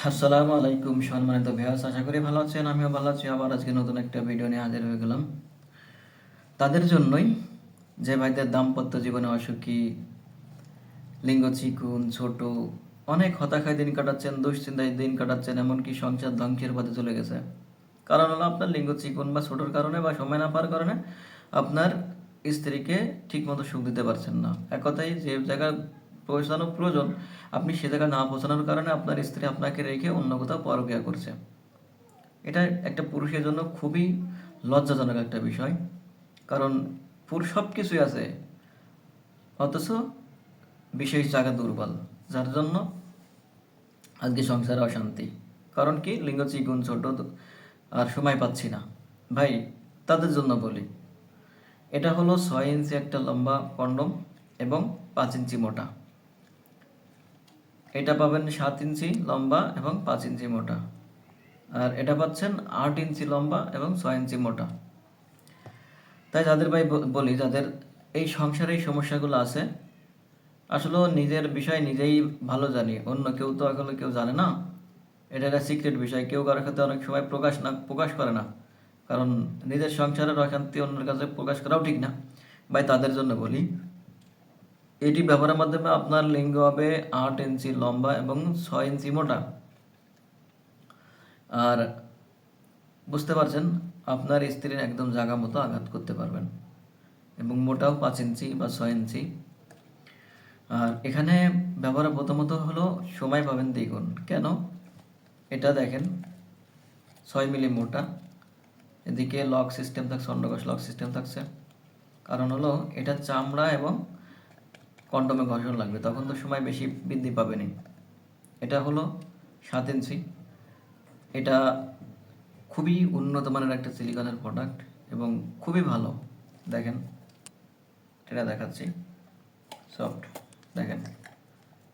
আসসালামু আলাইকুম সম্মানিত ভিউয়ার্স, আশা করি ভালো আছেন। আমিও ভালো আছি। আবার আজকে নতুন একটা ভিডিও নিয়ে হাজির হয়ে গেলাম তাদের জন্যই, যে ভাইদের দাম্পত্য জীবনে অসুখী, লিঙ্গ চিকুন, ছোট, অনেক হতাশায় দিন কাটাচ্ছেন, দুশ্চিন্তায় দিন কাটাচ্ছেন, এমনকি সংসার ধ্বংসের পথে চলে গেছে। কারণ হলো আপনার লিঙ্গ চিকুন বা ছোটোর কারণে বা সময় না পাওয়ার কারণে আপনার স্ত্রীকে ঠিকমতো সুখ দিতে পারছেন না। এক কথায় যে জায়গায় পৌঁছানো প্রয়োজন আপনি সে জায়গায় না পৌঁছানোর কারণে আপনার স্ত্রী আপনাকে রেখে অন্য কোথাও পরক্রিয়া করছে। এটা একটা পুরুষের জন্য খুবই লজ্জাজনক একটা বিষয়। কারণ পুরুষ সব কিছুই আছে, অথচ বিশেষ জায়গা দুর্বল, যার জন্য আজকে সংসারে অশান্তি। কারণ কি, লিঙ্গ চিকুন, ছোট, আর সময় পাচ্ছি না। ভাই, তাদের জন্য বলি, এটা হলো 6 ইঞ্চি একটা লম্বা কন্ডম এবং 5 ইঞ্চি মোটা। এটা পাবেন 7 ইঞ্চি লম্বা এবং 5 ইঞ্চি মোটা। আর এটা পাচ্ছেন 8 ইঞ্চি লম্বা এবং 6 ইঞ্চি মোটা। তাই যাদের ভাই বলি, যাদের এই সংসারে এই সমস্যাগুলো আছে, আসলে নিজের বিষয় নিজেই ভালো জানি, অন্য কেউ তো আসলে কেউ জানে না। এটা একটা সিক্রেট বিষয়, কেউ কারোর সাথে অনেক সময় প্রকাশ করে না। কারণ নিজের সংসারের অশান্তি অন্যের কাছে প্রকাশ করাও ঠিক না। ভাই, তাদের জন্য বলি, এটি ব্যবহারের মাধ্যমে আপনার লিঙ্গ হবে 8 ইঞ্চি লম্বা এবং 6 ইঞ্চি মোটা। আর বুঝতে পারছেন, আপনার স্ত্রীর একদম জায়গা মতো আঘাত করতে পারবেন। এবং মোটাও 5 ইঞ্চি বা 6 ইঞ্চি। আর এখানে ব্যবহার প্রথমত হলো সময় পাবেন দ্বিগুণ। কেন? এটা দেখেন, 6 মিলি মোটা, এদিকে লক সিস্টেম থাকছে, অন্ডকোষ লক সিস্টেম থাকছে। কারণ হলো এটা চামড়া এবং কন্ডমে ঘর্ষণ লাগবে, তখন তো সময় বেশি বৃদ্ধি পাবেনি। এটা হলো 7 ইঞ্চি। এটা খুবই উন্নত মানের একটা সিলিকনের প্রোডাক্ট এবং খুবই ভালো। দেখেন, এটা দেখাচ্ছি, সফট। দেখেন,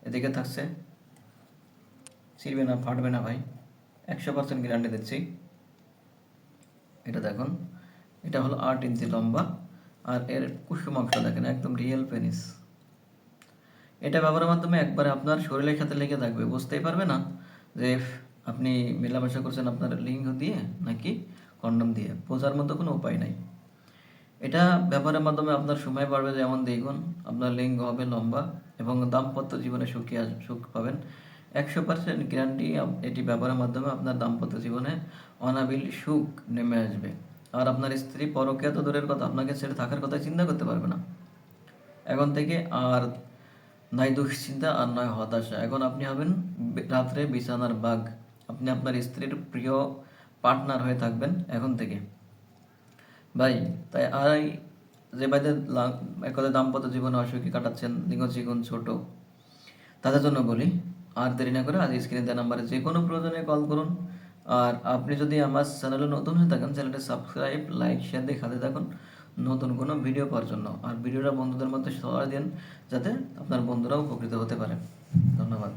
এদিকে থাকছে, ছিঁড়বে না, ফাটবে না ভাই, 100% গ্যারান্টি দিচ্ছি। এটা দেখুন, এটা হলো 8 ইঞ্চি লম্বা। আর এর কুসুম অংশ দেখেন, একদম রিয়েল পেনিস। এটা ব্যবহারের মাধ্যমে একবারে আপনার শরীরের সাথে লেগে থাকবে, বুঝতেই পারবে না যে আপনি মেলামেশা করছেন আপনার লিঙ্গ দিয়ে নাকি কন্ডম দিয়ে, বোঝার মতো কোনো উপায় নাই। এটা ব্যবহারের মাধ্যমে আপনার সময় বাড়বে যেমন দ্বিগুণ, আপনার লিঙ্গ হবে লম্বা এবং দাম্পত্য জীবনে সুখ পাবেন। 100% গ্যারান্টি, এটি ব্যবহারের মাধ্যমে আপনার দাম্পত্য জীবনে অনাবিল সুখ নেমে আসবে। আর আপনার স্ত্রী পরকীয়া তো দূরের কথা, আপনাকে ছেড়ে থাকার কথা চিন্তা করতে পারবে না। এখন থেকে আর নয় দুশ্চিন্তা আর নয় হতাশা, এখন আপনি হবেন রাত্রে বিছানার বাঘ। আপনি আপনার স্ত্রীর প্রিয় পার্টনার হয়ে থাকবেন এখন থেকে। ভাই, তাই আর যে ভাইদের এক কথায় দাম্পত্য জীবনে অসুখী কাটাচ্ছেন, লিঙ্গ চিকন, ছোট, তাদের জন্য বলি, আর দেরি না করে আজ স্ক্রিনে দেওয়া নাম্বারে যে কোনো প্রয়োজনে কল করুন। আর আপনি যদি আমার চ্যানেলে নতুন হয়ে থাকেন, চ্যানেলটি সাবস্ক্রাইব, লাইক, শেয়ার দিয়ে খাতে থাকুন নতুন কোনো ভিডিও পাওয়ার জন্য। আর ভিডিওটা বন্ধুদের মধ্যে সবার দিন, যাতে আপনার বন্ধুরাও উপকৃত হতে পারে। ধন্যবাদ।